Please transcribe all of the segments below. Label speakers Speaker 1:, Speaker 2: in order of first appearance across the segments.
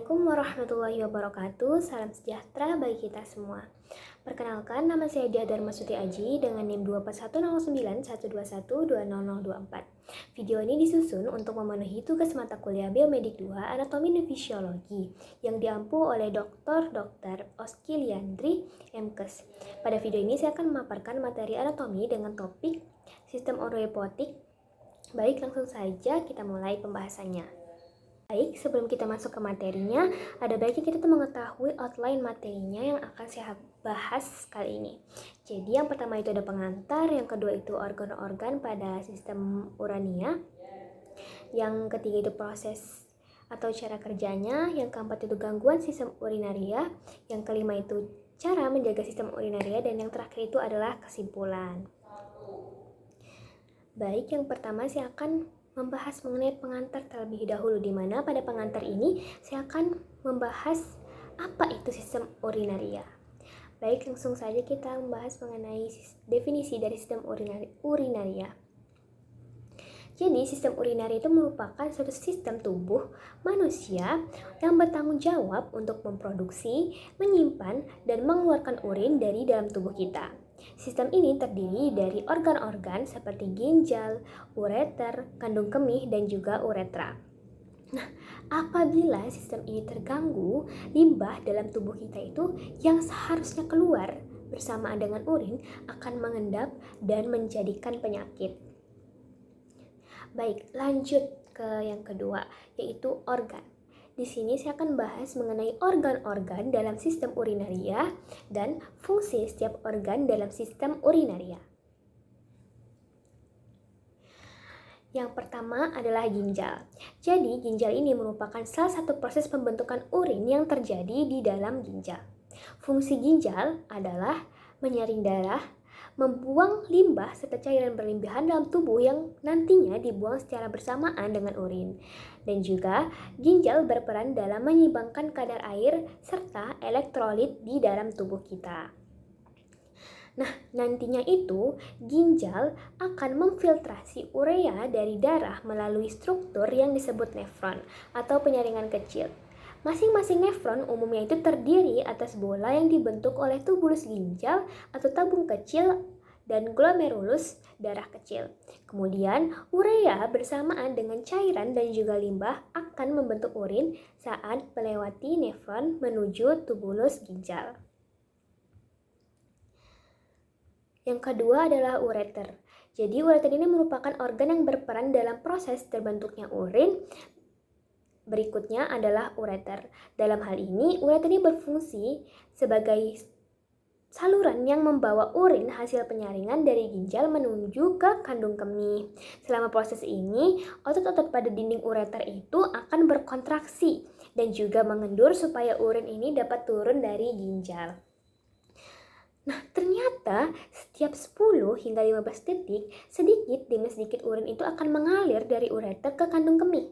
Speaker 1: Assalamualaikum warahmatullahi wabarakatuh. Salam sejahtera bagi kita semua. Perkenalkan, nama saya Dia Darmasuti Aji dengan NIM 2410912012024. Video ini disusun untuk memenuhi tugas mata kuliah Biomedik 2 Anatomi dan Fisiologi yang diampu oleh Dr. Oski Liandri, MKes. Pada video ini saya akan memaparkan materi anatomi dengan topik sistem urepotik. Baik, langsung saja kita mulai pembahasannya. Baik, sebelum kita masuk ke materinya, ada baiknya kita mengetahui outline materinya yang akan saya bahas kali ini. Jadi yang pertama itu ada pengantar, yang kedua itu organ-organ pada sistem urania, yang ketiga itu proses atau cara kerjanya, yang keempat itu gangguan sistem urinaria, yang kelima itu cara menjaga sistem urinaria, dan yang terakhir itu adalah kesimpulan. Baik, yang pertama saya akan membahas mengenai pengantar terlebih dahulu, di mana pada pengantar ini saya akan membahas apa itu sistem urinaria. Baik, langsung saja kita membahas mengenai definisi dari sistem urinaria. Jadi, sistem urinaria itu merupakan suatu sistem tubuh manusia yang bertanggung jawab untuk memproduksi, menyimpan, dan mengeluarkan urin dari dalam tubuh kita. Sistem ini terdiri dari organ-organ seperti ginjal, ureter, kandung kemih, dan juga uretra. Nah, apabila sistem ini terganggu, limbah dalam tubuh kita itu yang seharusnya keluar bersamaan dengan urin akan mengendap dan menjadikan penyakit. Baik, lanjut ke yang kedua, yaitu organ. Di sini saya akan bahas mengenai organ-organ dalam sistem urinaria dan fungsi setiap organ dalam sistem urinaria. Yang pertama adalah ginjal. Jadi, ginjal ini merupakan salah satu proses pembentukan urin yang terjadi di dalam ginjal. Fungsi ginjal adalah menyaring darah, membuang limbah serta cairan berlebihan dalam tubuh yang nantinya dibuang secara bersamaan dengan urin. Dan juga ginjal berperan dalam menyeimbangkan kadar air serta elektrolit di dalam tubuh kita. Nah, nantinya itu ginjal akan memfiltrasi urea dari darah melalui struktur yang disebut nefron atau penyaringan kecil. Masing-masing nefron umumnya itu terdiri atas bola yang dibentuk oleh tubulus ginjal atau tabung kecil dan glomerulus darah kecil. Kemudian, urea bersamaan dengan cairan dan juga limbah akan membentuk urin saat melewati nefron menuju tubulus ginjal. Yang kedua adalah ureter. Jadi, ureter ini merupakan organ yang berperan dalam proses terbentuknya urin. Berikutnya adalah ureter. Dalam hal ini, ureter ini berfungsi sebagai saluran yang membawa urin hasil penyaringan dari ginjal menuju ke kandung kemih. Selama proses ini, otot-otot pada dinding ureter itu akan berkontraksi dan juga mengendur supaya urin ini dapat turun dari ginjal. Nah, ternyata setiap 10 hingga 15 detik, sedikit demi sedikit urin itu akan mengalir dari ureter ke kandung kemih.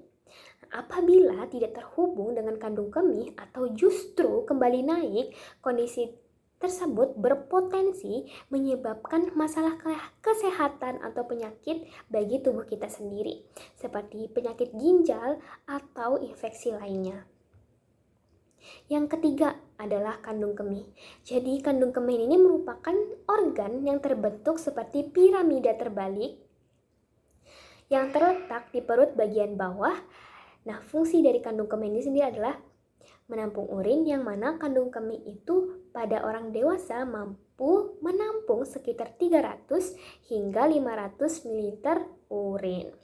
Speaker 1: Apabila tidak terhubung dengan kandung kemih atau justru kembali naik, kondisi tersebut berpotensi menyebabkan masalah kesehatan atau penyakit bagi tubuh kita sendiri, seperti penyakit ginjal atau infeksi lainnya. Yang ketiga adalah kandung kemih. Jadi kandung kemih ini merupakan organ yang terbentuk seperti piramida terbalik yang terletak di perut bagian bawah. Nah, fungsi dari kandung kemih ini sendiri adalah menampung urin, yang mana kandung kemih itu pada orang dewasa mampu menampung sekitar 300 hingga 500 ml urin.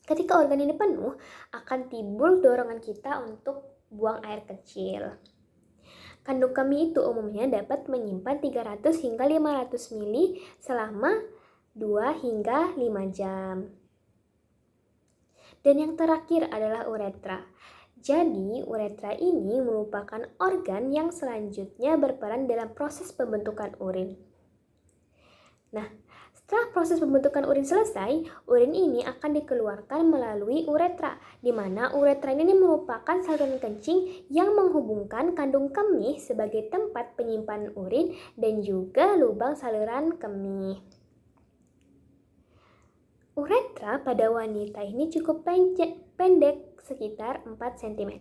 Speaker 1: Ketika organ ini penuh, akan timbul dorongan kita untuk buang air kecil. Kandung kemih itu umumnya dapat menyimpan 300 hingga 500 ml selama 2 hingga 5 jam. Dan yang terakhir adalah uretra. Jadi, uretra ini merupakan organ yang selanjutnya berperan dalam proses pembentukan urin. Nah, setelah proses pembentukan urin selesai, urin ini akan dikeluarkan melalui uretra, di mana uretra ini merupakan saluran kencing yang menghubungkan kandung kemih sebagai tempat penyimpanan urin dan juga lubang saluran kemih. Uretra pada wanita ini cukup pendek sekitar 4 cm,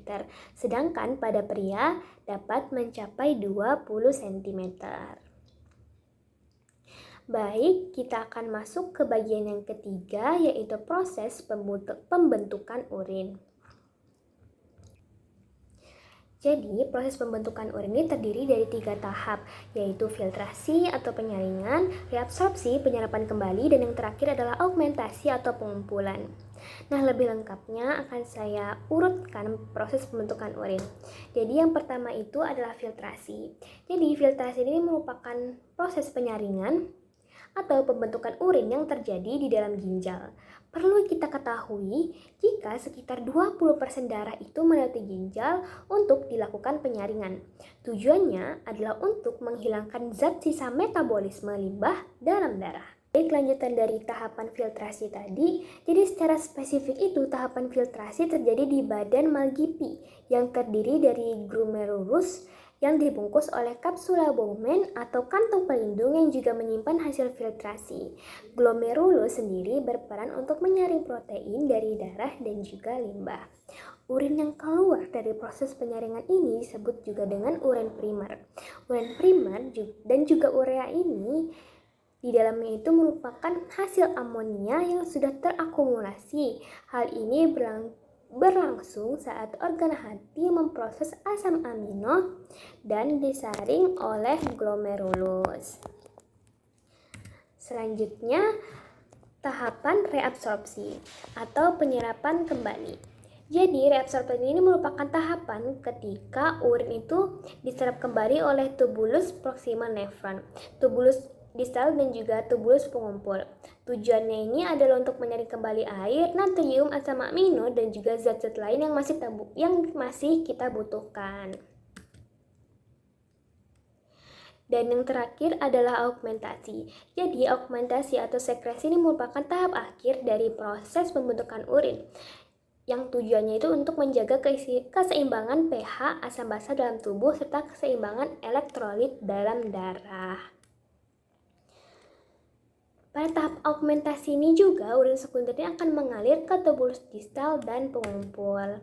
Speaker 1: sedangkan pada pria dapat mencapai 20 cm. Baik, kita akan masuk ke bagian yang ketiga, yaitu proses pembentukan urin. Jadi, proses pembentukan urin ini terdiri dari 3 tahap, yaitu filtrasi atau penyaringan, reabsorpsi, penyerapan kembali, dan yang terakhir adalah augmentasi atau pengumpulan. Nah, lebih lengkapnya akan saya urutkan proses pembentukan urin. Jadi, yang pertama itu adalah filtrasi. Jadi, filtrasi ini merupakan proses penyaringan atau pembentukan urin yang terjadi di dalam ginjal. Perlu kita ketahui jika sekitar 20% darah itu melewati ginjal untuk dilakukan penyaringan. Tujuannya adalah untuk menghilangkan zat sisa metabolisme limbah dalam darah. Baik, lanjutan dari tahapan filtrasi tadi. Jadi secara spesifik itu tahapan filtrasi terjadi di badan Malgippi yang terdiri dari glomerulus yang dibungkus oleh kapsula Bowman atau kantung pelindung yang juga menyimpan hasil filtrasi. Glomerulus sendiri berperan untuk menyaring protein dari darah dan juga limbah. Urin yang keluar dari proses penyaringan ini disebut juga dengan urin primer. Urin primer dan juga urea ini di dalamnya itu merupakan hasil amonia yang sudah terakumulasi. Hal ini berlangsung saat organ hati memproses asam amino dan disaring oleh glomerulus. Selanjutnya, tahapan reabsorpsi atau penyerapan kembali. Jadi, reabsorpsi ini merupakan tahapan ketika urin itu diserap kembali oleh tubulus proximal nephron, tubulus distal dan juga tubulus pengumpul. Tujuannya ini adalah untuk menyaring kembali air, natrium, asam amino, dan juga zat-zat lain yang masih kita butuhkan. Dan yang terakhir adalah augmentasi. Jadi augmentasi atau sekresi ini merupakan tahap akhir dari proses pembentukan urin, yang tujuannya itu untuk menjaga keseimbangan pH asam basa dalam tubuh serta keseimbangan elektrolit dalam darah. Pada tahap augmentasi ini juga urin sekunder ini akan mengalir ke tubulus distal dan pengumpul.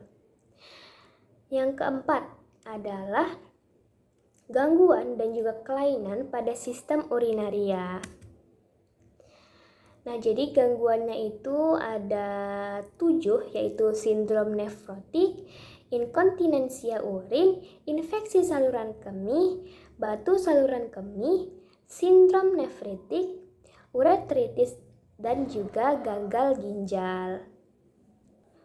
Speaker 1: Yang keempat adalah gangguan dan juga kelainan pada sistem urinaria. Nah, jadi gangguannya itu ada 7, yaitu sindrom nefrotik, inkontinensia urin, infeksi saluran kemih, batu saluran kemih, sindrom nefritik, uretritis, dan juga gagal ginjal.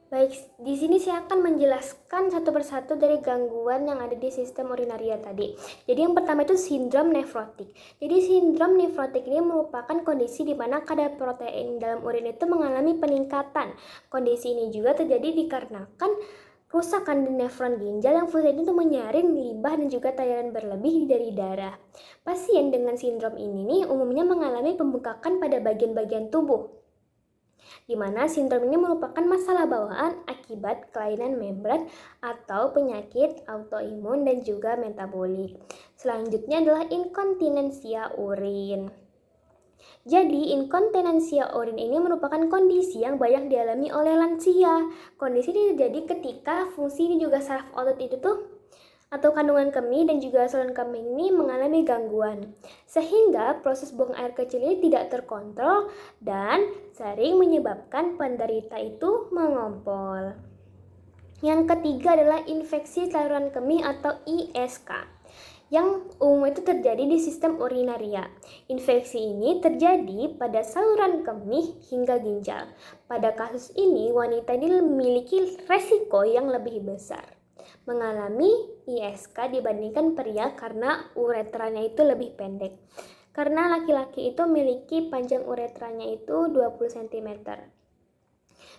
Speaker 1: Baik, di sini saya akan menjelaskan satu persatu dari gangguan yang ada di sistem urinaria tadi. Jadi yang pertama itu sindrom nefrotik. Jadi sindrom nefrotik ini merupakan kondisi di mana kadar protein dalam urin itu mengalami peningkatan. Kondisi ini juga terjadi dikarenakan kerusakan di nefron ginjal yang fungsinya itu menyaring limbah dan juga cairan berlebih dari darah. Pasien dengan sindrom ini nih umumnya mengalami pembengkakan pada bagian-bagian tubuh, di mana sindrom ini merupakan masalah bawaan akibat kelainan membran atau penyakit autoimun dan juga metabolik. Selanjutnya adalah inkontinensia urin. Jadi, inkontinensia urin ini merupakan kondisi yang banyak dialami oleh lansia. Kondisi ini terjadi ketika fungsi dan juga saraf otot itu atau kandungan kemih dan juga saluran kemih ini mengalami gangguan, sehingga proses buang air kecil ini tidak terkontrol dan sering menyebabkan penderita itu mengompol. Yang ketiga adalah infeksi saluran kemih atau ISK yang umum itu terjadi di sistem urinaria. Infeksi ini terjadi pada saluran kemih hingga ginjal. Pada kasus ini, wanita ini memiliki resiko yang lebih besar mengalami ISK dibandingkan pria karena uretranya itu lebih pendek. Karena laki-laki itu memiliki panjang uretranya itu 20 cm.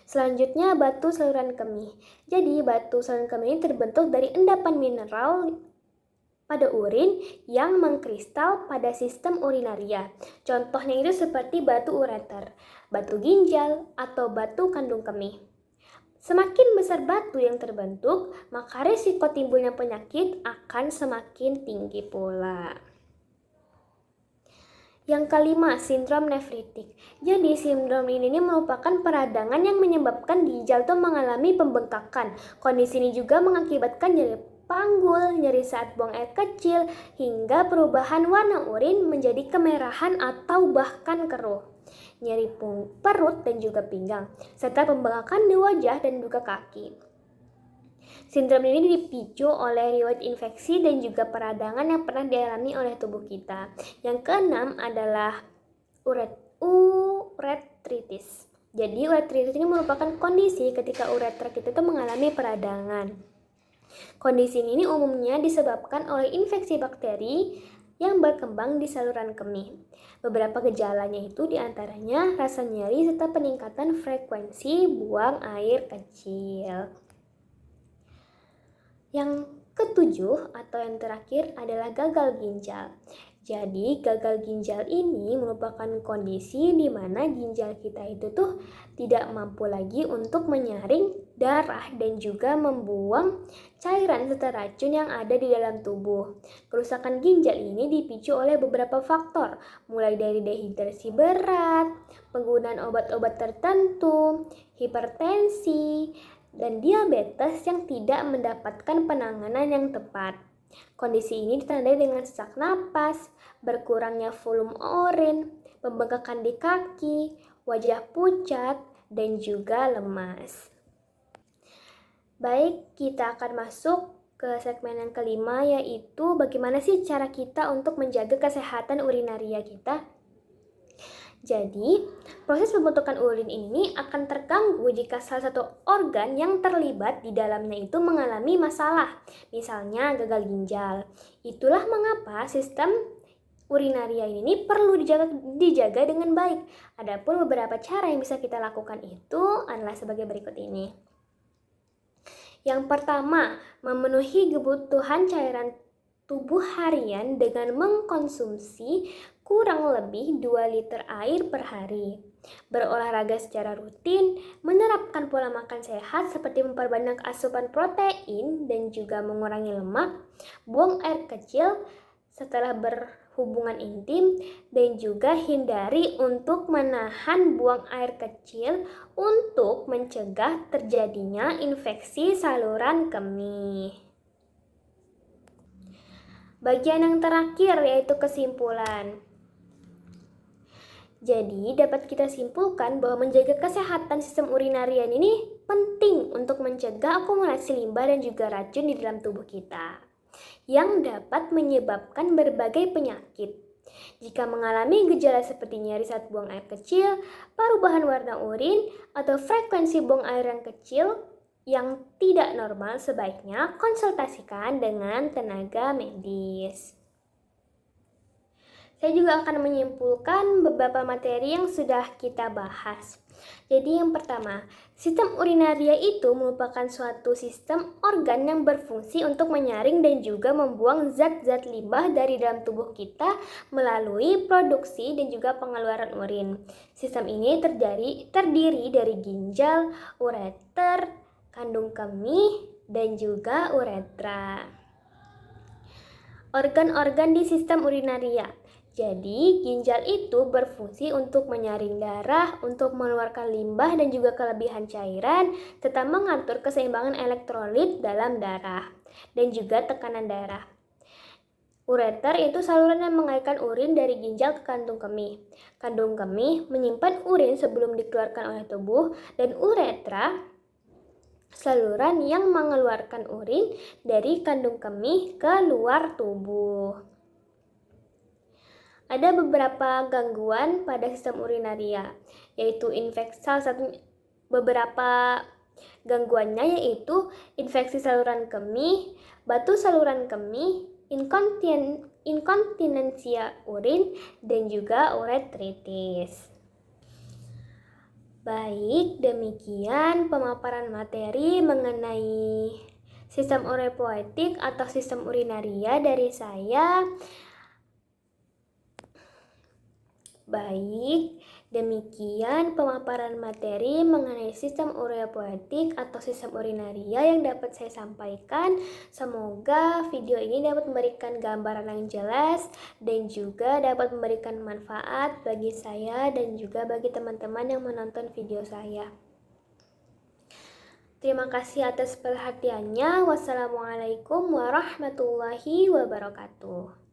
Speaker 1: Selanjutnya, batu saluran kemih. Jadi, batu saluran kemih ini terbentuk dari endapan mineral pada urin yang mengkristal pada sistem urinaria. Contohnya itu seperti batu ureter, batu ginjal, atau batu kandung kemih. Semakin besar batu yang terbentuk, maka risiko timbulnya penyakit akan semakin tinggi pula. Yang kelima, sindrom nefritik. Jadi sindrom ini merupakan peradangan yang menyebabkan ginjal itu mengalami pembengkakan. Kondisi ini juga mengakibatkan nyeri panggul, nyeri saat buang air kecil, hingga perubahan warna urin menjadi kemerahan atau bahkan keruh. Nyeri perut dan juga pinggang, serta pembengkakan di wajah dan juga kaki. Sindrom ini dipicu oleh riwayat infeksi dan juga peradangan yang pernah dialami oleh tubuh kita. Yang keenam adalah uretritis. Jadi uretritis ini merupakan kondisi ketika uretra kita itu mengalami peradangan. Kondisi ini umumnya disebabkan oleh infeksi bakteri yang berkembang di saluran kemih. Beberapa gejalanya itu diantaranya rasa nyeri serta peningkatan frekuensi buang air kecil. Yang ketujuh atau yang terakhir adalah gagal ginjal. Jadi gagal ginjal ini merupakan kondisi di mana ginjal kita itu tuh tidak mampu lagi untuk menyaring darah dan juga membuang cairan serta racun yang ada di dalam tubuh. Kerusakan ginjal ini dipicu oleh beberapa faktor, mulai dari dehidrasi berat, penggunaan obat-obat tertentu, hipertensi, dan diabetes yang tidak mendapatkan penanganan yang tepat. Kondisi ini ditandai dengan sesak napas, berkurangnya volume urin, pembengkakan di kaki, wajah pucat, dan juga lemas. Baik, kita akan masuk ke segmen yang kelima, yaitu bagaimana sih cara kita untuk menjaga kesehatan urinaria kita. Jadi, proses pembentukan urin ini akan terganggu jika salah satu organ yang terlibat di dalamnya itu mengalami masalah, misalnya gagal ginjal. Itulah mengapa sistem urinaria ini perlu dijaga dengan baik. Adapun beberapa cara yang bisa kita lakukan itu adalah sebagai berikut ini. Yang pertama, memenuhi kebutuhan cairan tubuh harian dengan mengkonsumsi kurang lebih 2 liter air per hari. Berolahraga secara rutin, menerapkan pola makan sehat seperti memperbanyak asupan protein dan juga mengurangi lemak, buang air kecil setelah berhubungan intim, dan juga hindari untuk menahan buang air kecil untuk mencegah terjadinya infeksi saluran kemih. Bagian yang terakhir yaitu kesimpulan. Jadi dapat kita simpulkan bahwa menjaga kesehatan sistem urinarian ini penting untuk mencegah akumulasi limbah dan juga racun di dalam tubuh kita yang dapat menyebabkan berbagai penyakit. Jika mengalami gejala seperti nyeri saat buang air kecil, perubahan warna urin, atau frekuensi buang air yang kecil yang tidak normal, sebaiknya konsultasikan dengan tenaga medis. Saya juga akan menyimpulkan beberapa materi yang sudah kita bahas. Jadi yang pertama, sistem urinaria itu merupakan suatu sistem organ yang berfungsi untuk menyaring dan juga membuang zat-zat limbah dari dalam tubuh kita melalui produksi dan juga pengeluaran urin. Sistem ini terdiri dari ginjal, ureter, kandung kemih, dan juga uretra. Organ-organ di sistem urinaria. Jadi, ginjal itu berfungsi untuk menyaring darah, untuk mengeluarkan limbah dan juga kelebihan cairan, serta mengatur keseimbangan elektrolit dalam darah dan juga tekanan darah. Ureter itu saluran yang mengalirkan urin dari ginjal ke kandung kemih. Kandung kemih menyimpan urin sebelum dikeluarkan oleh tubuh, dan uretra saluran yang mengeluarkan urin dari kandung kemih ke luar tubuh. Ada beberapa gangguan pada sistem urinaria, yaitu beberapa gangguannya yaitu infeksi saluran kemih, batu saluran kemih, inkontinensia urin, dan juga uretritis. Baik, demikian pemaparan materi mengenai sistem urepoetik atau sistem urinaria dari saya. Baik, Demikian pemaparan materi mengenai sistem ureopoetik atau sistem urinaria yang dapat saya sampaikan. Semoga video ini dapat memberikan gambaran yang jelas dan juga dapat memberikan manfaat bagi saya dan juga bagi teman-teman yang menonton video saya. Terima kasih atas perhatiannya. Wassalamualaikum warahmatullahi wabarakatuh.